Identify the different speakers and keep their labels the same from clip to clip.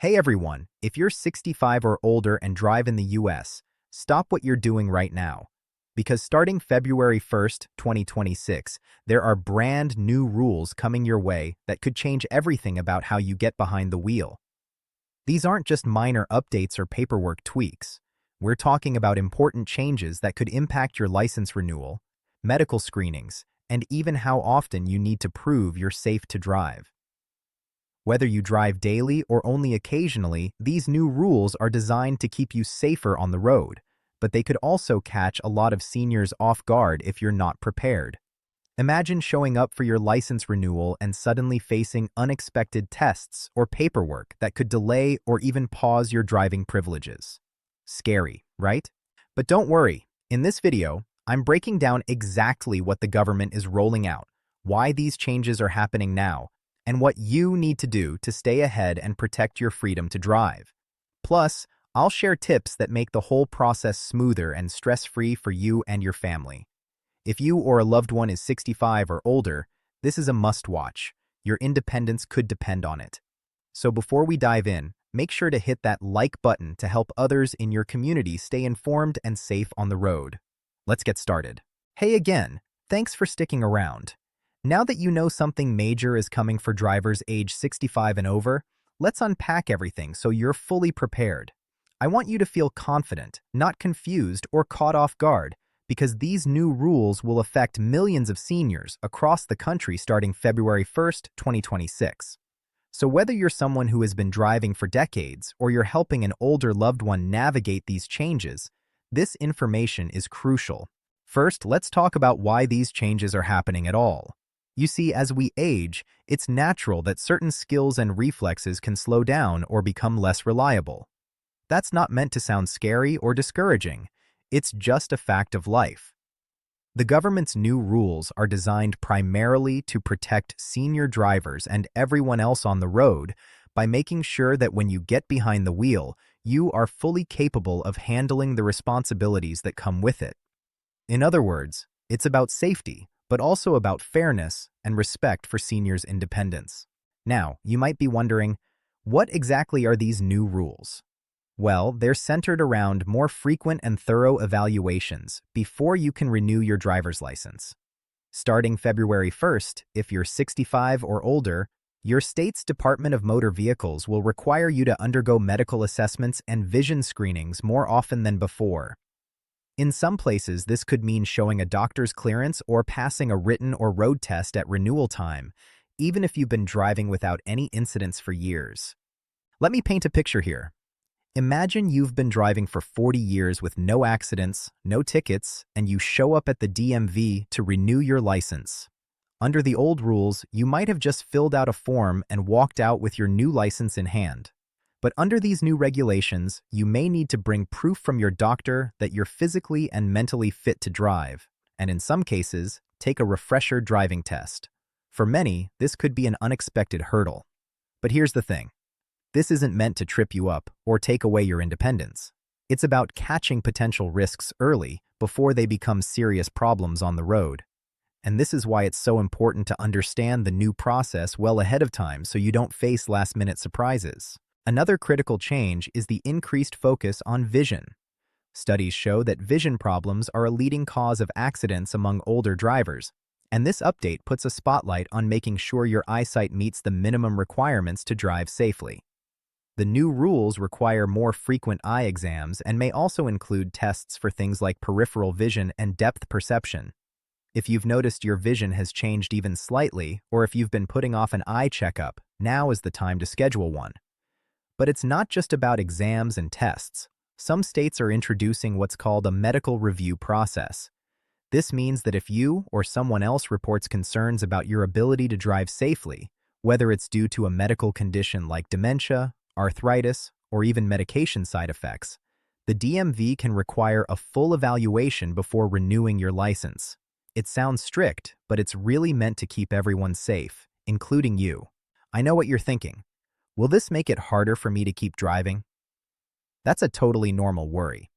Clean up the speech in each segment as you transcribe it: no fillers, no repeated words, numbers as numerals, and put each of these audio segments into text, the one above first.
Speaker 1: Hey everyone, if you're 65 or older and drive in the US, stop what you're doing right now. Because starting February 1st, 2026, there are brand new rules coming your way that could change everything about how you get behind the wheel. These aren't just minor updates or paperwork tweaks. We're talking about important changes that could impact your license renewal, medical screenings, and even how often you need to prove you're safe to drive. Whether you drive daily or only occasionally, these new rules are designed to keep you safer on the road, but they could also catch a lot of seniors off guard if you're not prepared. Imagine showing up for your license renewal and suddenly facing unexpected tests or paperwork that could delay or even pause your driving privileges. Scary, right? But don't worry, in this video, I'm breaking down exactly what the government is rolling out, why these changes are happening now, and what you need to do to stay ahead and protect your freedom to drive. Plus, I'll share tips that make the whole process smoother and stress-free for you and your family. If you or a loved one is 65 or older, this is a must-watch. Your independence could depend on it. So before we dive in, make sure to hit that like button to help others in your community stay informed and safe on the road. Let's get started. Hey again, thanks for sticking around. Now that you know something major is coming for drivers age 65 and over, let's unpack everything so you're fully prepared. I want you to feel confident, not confused or caught off guard, because these new rules will affect millions of seniors across the country starting February 1st, 2026. So whether you're someone who has been driving for decades or you're helping an older loved one navigate these changes, this information is crucial. First, let's talk about why these changes are happening at all. You see, as we age, it's natural that certain skills and reflexes can slow down or become less reliable. That's not meant to sound scary or discouraging. It's just a fact of life. The government's new rules are designed primarily to protect senior drivers and everyone else on the road by making sure that when you get behind the wheel, you are fully capable of handling the responsibilities that come with it. In other words, it's about safety, but also about fairness and respect for seniors' independence. Now, you might be wondering, what exactly are these new rules? Well, they're centered around more frequent and thorough evaluations before you can renew your driver's license. Starting February 1st, if you're 65 or older, your state's Department of Motor Vehicles will require you to undergo medical assessments and vision screenings more often than before. In some places, this could mean showing a doctor's clearance or passing a written or road test at renewal time, even if you've been driving without any incidents for years. Let me paint a picture here. Imagine you've been driving for 40 years with no accidents, no tickets, and you show up at the DMV to renew your license. Under the old rules, you might have just filled out a form and walked out with your new license in hand. But under these new regulations, you may need to bring proof from your doctor that you're physically and mentally fit to drive, and in some cases, take a refresher driving test. For many, this could be an unexpected hurdle. But here's the thing. This isn't meant to trip you up or take away your independence. It's about catching potential risks early before they become serious problems on the road. And this is why it's so important to understand the new process well ahead of time so you don't face last-minute surprises. Another critical change is the increased focus on vision. Studies show that vision problems are a leading cause of accidents among older drivers, and this update puts a spotlight on making sure your eyesight meets the minimum requirements to drive safely. The new rules require more frequent eye exams and may also include tests for things like peripheral vision and depth perception. If you've noticed your vision has changed even slightly, or if you've been putting off an eye checkup, now is the time to schedule one. But it's not just about exams and tests. Some states are introducing what's called a medical review process. This means that if you or someone else reports concerns about your ability to drive safely, whether it's due to a medical condition like dementia, arthritis, or even medication side effects, the DMV can require a full evaluation before renewing your license. It sounds strict, but it's really meant to keep everyone safe, including you. I know what you're thinking. Will this make it harder for me to keep driving? That's a totally normal worry.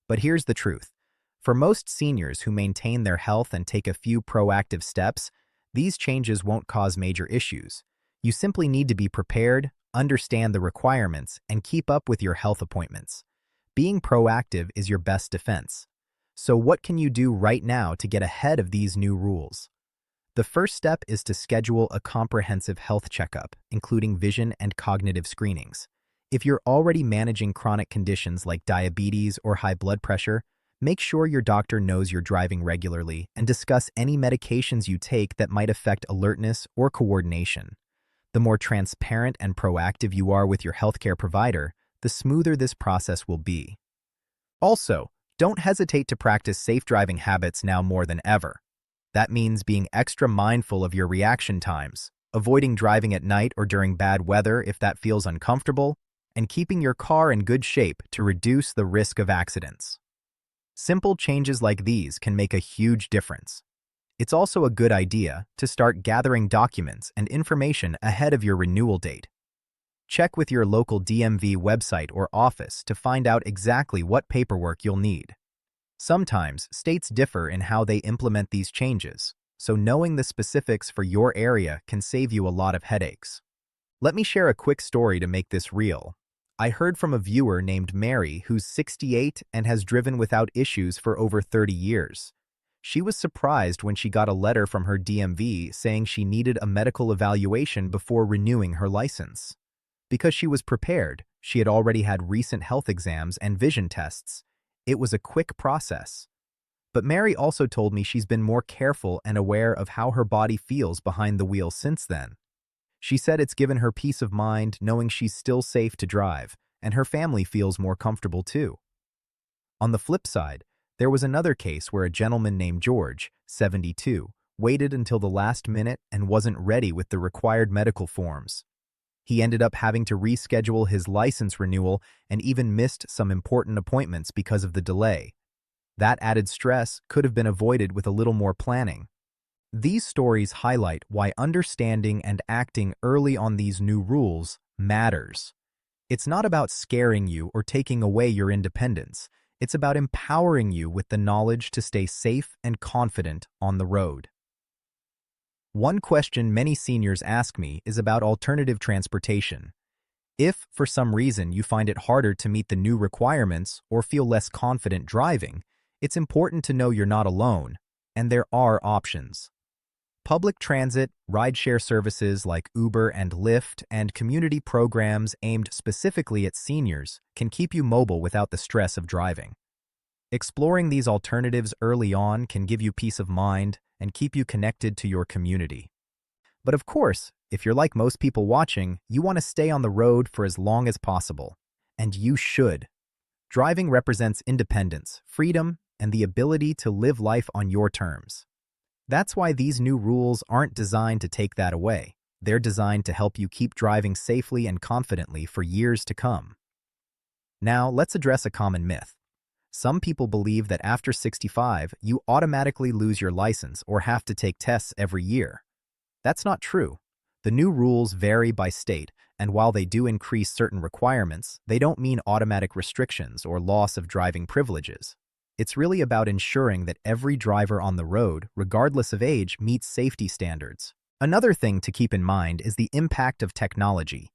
Speaker 1: But here's the truth. For most seniors who maintain their health and take a few proactive steps, these changes won't cause major issues. You simply need to be prepared, understand the requirements, and keep up with your health appointments. Being proactive is your best defense. So what can you do right now to get ahead of these new rules? The first step is to schedule a comprehensive health checkup, including vision and cognitive screenings. If you're already managing chronic conditions like diabetes or high blood pressure, make sure your doctor knows you're driving regularly and discuss any medications you take that might affect alertness or coordination. The more transparent and proactive you are with your healthcare provider, the smoother this process will be. Also, don't hesitate to practice safe driving habits now more than ever. That means being extra mindful of your reaction times, avoiding driving at night or during bad weather if that feels uncomfortable, and keeping your car in good shape to reduce the risk of accidents. Simple changes like these can make a huge difference. It's also a good idea to start gathering documents and information ahead of your renewal date. Check with your local DMV website or office to find out exactly what paperwork you'll need. Sometimes states differ in how they implement these changes, so knowing the specifics for your area can save you a lot of headaches. Let me share a quick story to make this real. I heard from a viewer named Mary who's 68 and has driven without issues for over 30 years. She was surprised when she got a letter from her DMV saying she needed a medical evaluation before renewing her license. Because she was prepared, she had already had recent health exams and vision tests. It was a quick process. But Mary also told me she's been more careful and aware of how her body feels behind the wheel since then. She said it's given her peace of mind knowing she's still safe to drive, and her family feels more comfortable too. On the flip side, there was another case where a gentleman named George, 72, waited until the last minute and wasn't ready with the required medical forms. He ended up having to reschedule his license renewal and even missed some important appointments because of the delay. That added stress could have been avoided with a little more planning. These stories highlight why understanding and acting early on these new rules matters. It's not about scaring you or taking away your independence. It's about empowering you with the knowledge to stay safe and confident on the road. One question many seniors ask me is about alternative transportation. If, for some reason, you find it harder to meet the new requirements or feel less confident driving, it's important to know you're not alone, and there are options. Public transit, rideshare services like Uber and Lyft, and community programs aimed specifically at seniors can keep you mobile without the stress of driving. Exploring these alternatives early on can give you peace of mind and keep you connected to your community. But of course, if you're like most people watching, you want to stay on the road for as long as possible. And you should. Driving represents independence, freedom, and the ability to live life on your terms. That's why these new rules aren't designed to take that away. They're designed to help you keep driving safely and confidently for years to come. Now, let's address a common myth. Some people believe that after 65, you automatically lose your license or have to take tests every year. That's not true. The new rules vary by state, and while they do increase certain requirements, they don't mean automatic restrictions or loss of driving privileges. It's really about ensuring that every driver on the road, regardless of age, meets safety standards. Another thing to keep in mind is the impact of technology.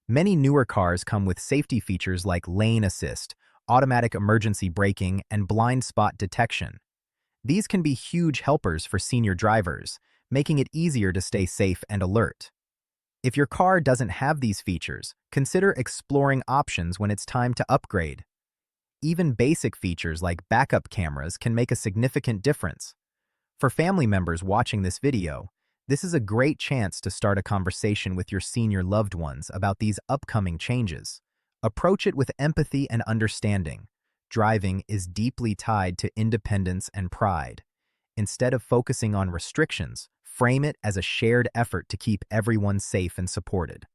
Speaker 1: Many newer cars come with safety features like lane assist, automatic emergency braking, and blind spot detection. These can be huge helpers for senior drivers, making it easier to stay safe and alert. If your car doesn't have these features, consider exploring options when it's time to upgrade. Even basic features like backup cameras can make a significant difference. For family members watching this video, this is a great chance to start a conversation with your senior loved ones about these upcoming changes. Approach it with empathy and understanding. Driving is deeply tied to independence and pride. Instead of focusing on restrictions, frame it as a shared effort to keep everyone safe and supported.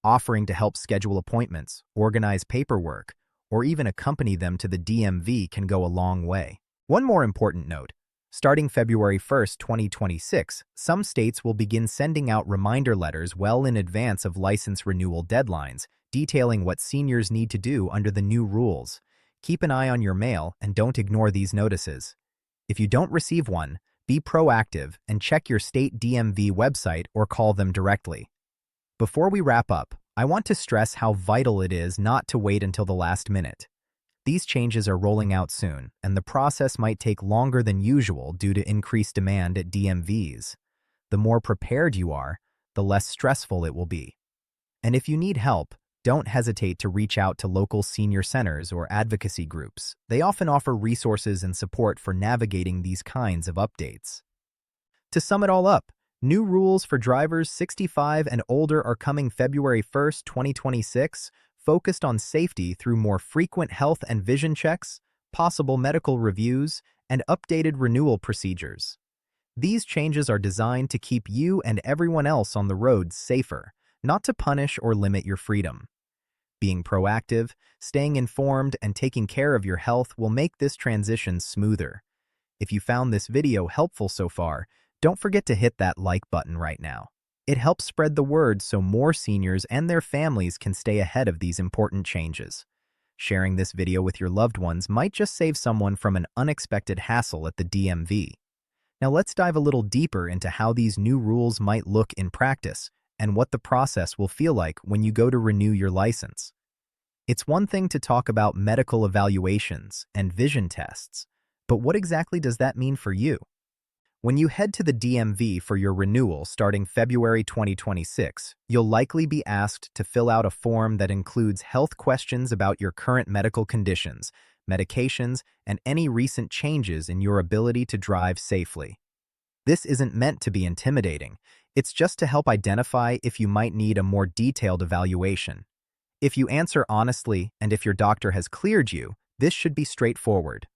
Speaker 1: Offering to help schedule appointments, organize paperwork, or even accompany them to the DMV can go a long way. One more important note. Starting February 1st, 2026, some states will begin sending out reminder letters well in advance of license renewal deadlines, detailing what seniors need to do under the new rules. Keep an eye on your mail and don't ignore these notices. If you don't receive one, be proactive and check your state DMV website or call them directly. Before we wrap up, I want to stress how vital it is not to wait until the last minute. These changes are rolling out soon, and the process might take longer than usual due to increased demand at DMVs. The more prepared you are, the less stressful it will be. And if you need help, don't hesitate to reach out to local senior centers or advocacy groups. They often offer resources and support for navigating these kinds of updates. To sum it all up, new rules for drivers 65 and older are coming February 1st, 2026, focused on safety through more frequent health and vision checks, possible medical reviews, and updated renewal procedures. These changes are designed to keep you and everyone else on the roads safer, not to punish or limit your freedom. Being proactive, staying informed, and taking care of your health will make this transition smoother. If you found this video helpful so far, don't forget to hit that like button right now. It helps spread the word so more seniors and their families can stay ahead of these important changes. Sharing this video with your loved ones might just save someone from an unexpected hassle at the DMV. Now let's dive a little deeper into how these new rules might look in practice and what the process will feel like when you go to renew your license. It's one thing to talk about medical evaluations and vision tests, but what exactly does that mean for you? When you head to the DMV for your renewal starting February 2026, you'll likely be asked to fill out a form that includes health questions about your current medical conditions, medications, and any recent changes in your ability to drive safely. This isn't meant to be intimidating. It's just to help identify if you might need a more detailed evaluation. If you answer honestly and if your doctor has cleared you, this should be straightforward.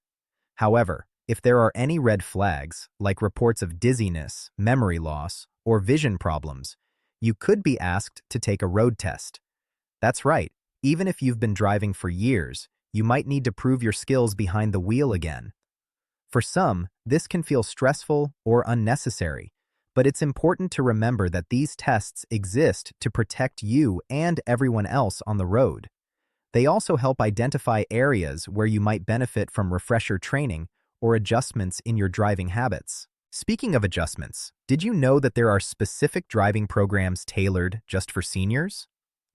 Speaker 1: However, if there are any red flags, like reports of dizziness, memory loss, or vision problems, you could be asked to take a road test. That's right, even if you've been driving for years, you might need to prove your skills behind the wheel again. For some, this can feel stressful or unnecessary, but it's important to remember that these tests exist to protect you and everyone else on the road. They also help identify areas where you might benefit from refresher training or adjustments in your driving habits. Speaking of adjustments, did you know that there are specific driving programs tailored just for seniors?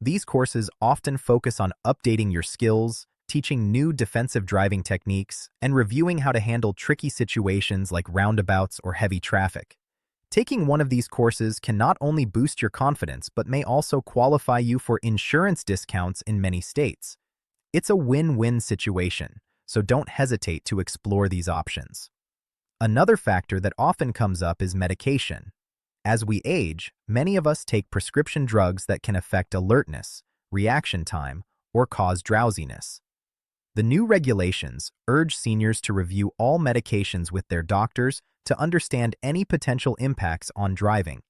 Speaker 1: These courses often focus on updating your skills, teaching new defensive driving techniques, and reviewing how to handle tricky situations like roundabouts or heavy traffic. Taking one of these courses can not only boost your confidence but may also qualify you for insurance discounts in many states. It's a win-win situation, so don't hesitate to explore these options. Another factor that often comes up is medication. As we age, many of us take prescription drugs that can affect alertness, reaction time, or cause drowsiness. The new regulations urge seniors to review all medications with their doctors to understand any potential impacts on driving.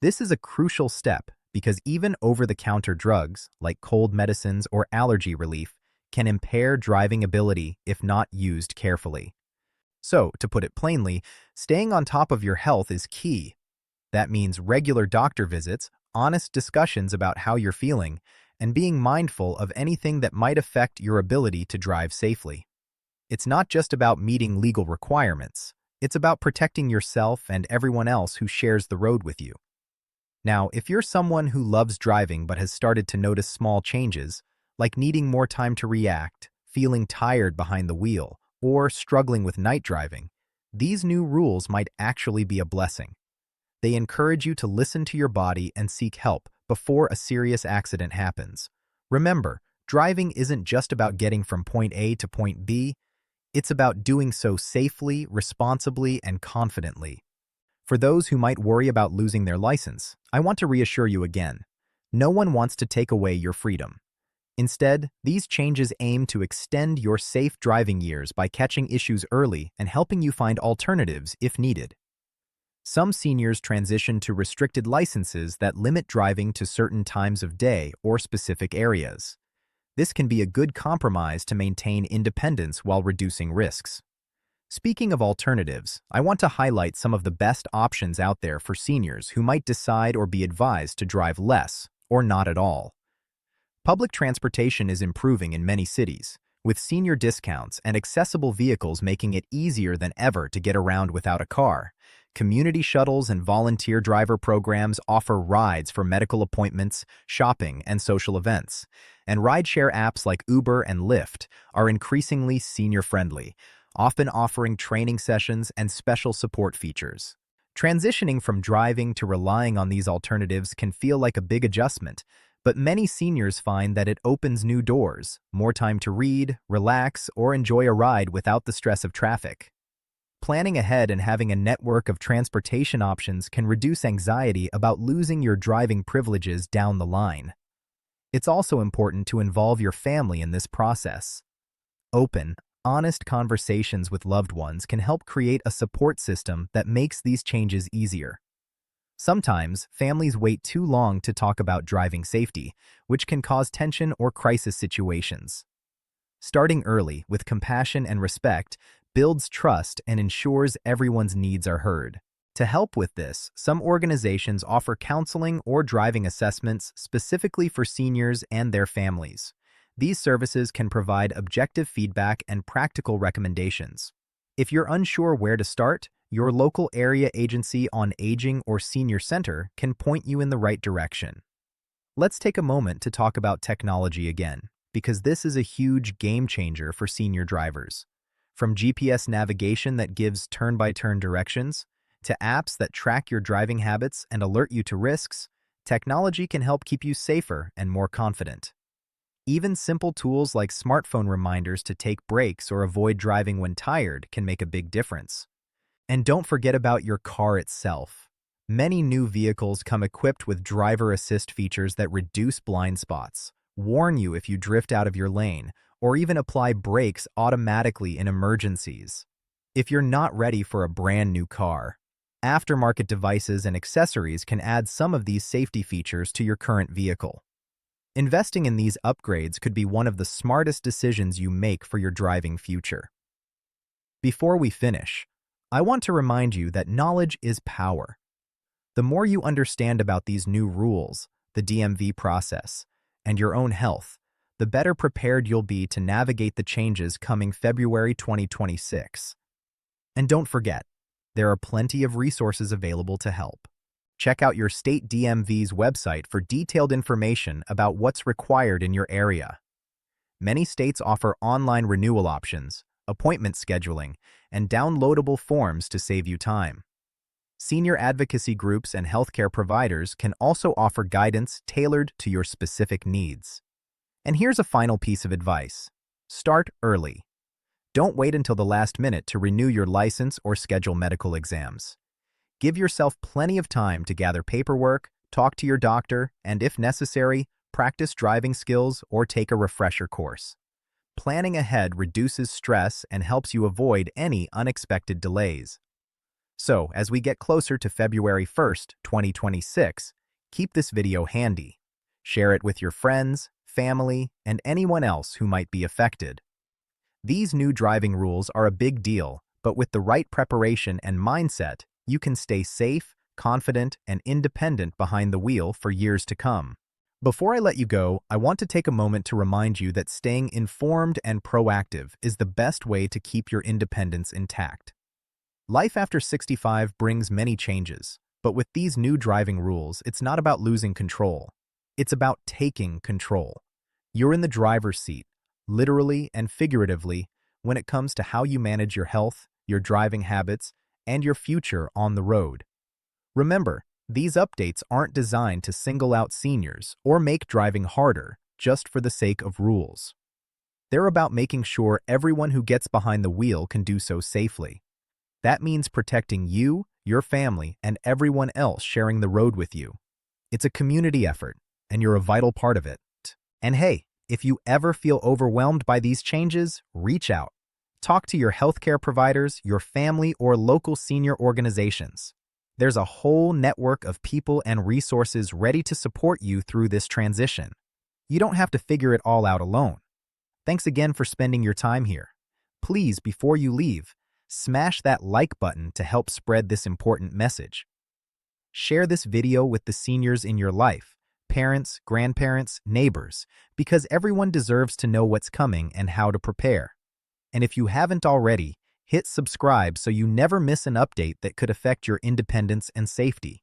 Speaker 1: This is a crucial step because even over-the-counter drugs, like cold medicines or allergy relief, can impair driving ability if not used carefully. So, to put it plainly, staying on top of your health is key. That means regular doctor visits, honest discussions about how you're feeling, and being mindful of anything that might affect your ability to drive safely. It's not just about meeting legal requirements. It's about protecting yourself and everyone else who shares the road with you. Now, if you're someone who loves driving but has started to notice small changes, like needing more time to react, feeling tired behind the wheel, or struggling with night driving, these new rules might actually be a blessing. They encourage you to listen to your body and seek help before a serious accident happens. Remember, driving isn't just about getting from point A to point B. It's about doing so safely, responsibly, and confidently. For those who might worry about losing their license, I want to reassure you again. No one wants to take away your freedom. Instead, these changes aim to extend your safe driving years by catching issues early and helping you find alternatives if needed. Some seniors transition to restricted licenses that limit driving to certain times of day or specific areas. This can be a good compromise to maintain independence while reducing risks. Speaking of alternatives, I want to highlight some of the best options out there for seniors who might decide or be advised to drive less or not at all. Public transportation is improving in many cities, with senior discounts and accessible vehicles making it easier than ever to get around without a car. Community shuttles and volunteer driver programs offer rides for medical appointments, shopping, and social events. And rideshare apps like Uber and Lyft are increasingly senior-friendly, often offering training sessions and special support features. Transitioning from driving to relying on these alternatives can feel like a big adjustment, but many seniors find that it opens new doors, more time to read, relax, or enjoy a ride without the stress of traffic. Planning ahead and having a network of transportation options can reduce anxiety about losing your driving privileges down the line. It's also important to involve your family in this process. Open, honest conversations with loved ones can help create a support system that makes these changes easier. Sometimes, families wait too long to talk about driving safety, which can cause tension or crisis situations. Starting early, with compassion and respect, builds trust and ensures everyone's needs are heard. To help with this, some organizations offer counseling or driving assessments specifically for seniors and their families. These services can provide objective feedback and practical recommendations. If you're unsure where to start, your local area agency on aging or senior center can point you in the right direction. Let's take a moment to talk about technology again, because this is a huge game changer for senior drivers. From GPS navigation that gives turn-by-turn directions, to apps that track your driving habits and alert you to risks, technology can help keep you safer and more confident. Even simple tools like smartphone reminders to take breaks or avoid driving when tired can make a big difference. And don't forget about your car itself. Many new vehicles come equipped with driver assist features that reduce blind spots, warn you if you drift out of your lane, or even apply brakes automatically in emergencies. If you're not ready for a brand new car, aftermarket devices and accessories can add some of these safety features to your current vehicle. Investing in these upgrades could be one of the smartest decisions you make for your driving future. Before we finish, I want to remind you that knowledge is power. The more you understand about these new rules, the DMV process, and your own health, the better prepared you'll be to navigate the changes coming February 2026. And don't forget, there are plenty of resources available to help. Check out your state DMV's website for detailed information about what's required in your area. Many states offer online renewal options, appointment scheduling, and downloadable forms to save you time. Senior advocacy groups and healthcare providers can also offer guidance tailored to your specific needs. And here's a final piece of advice. Start early. Don't wait until the last minute to renew your license or schedule medical exams. Give yourself plenty of time to gather paperwork, talk to your doctor, and if necessary, practice driving skills or take a refresher course. Planning ahead reduces stress and helps you avoid any unexpected delays. So, as we get closer to February 1st, 2026, keep this video handy. Share it with your friends, family, and anyone else who might be affected. These new driving rules are a big deal, but with the right preparation and mindset, you can stay safe, confident, and independent behind the wheel for years to come. Before I let you go, I want to take a moment to remind you that staying informed and proactive is the best way to keep your independence intact. Life after 65 brings many changes, but with these new driving rules, it's not about losing control. It's about taking control. You're in the driver's seat, literally and figuratively, when it comes to how you manage your health, your driving habits, and your future on the road. Remember, these updates aren't designed to single out seniors or make driving harder just for the sake of rules. They're about making sure everyone who gets behind the wheel can do so safely. That means protecting you, your family, and everyone else sharing the road with you. It's a community effort, and you're a vital part of it. And hey, if you ever feel overwhelmed by these changes, reach out. Talk to your healthcare providers, your family, or local senior organizations. There's a whole network of people and resources ready to support you through this transition. You don't have to figure it all out alone. Thanks again for spending your time here. Please, before you leave, smash that like button to help spread this important message. Share this video with the seniors in your life, parents, grandparents, neighbors, because everyone deserves to know what's coming and how to prepare. And if you haven't already, Hit subscribe so you never miss an update that could affect your independence and safety.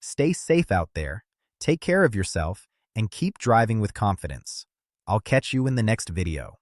Speaker 1: Stay safe out there, take care of yourself, and keep driving with confidence. I'll catch you in the next video.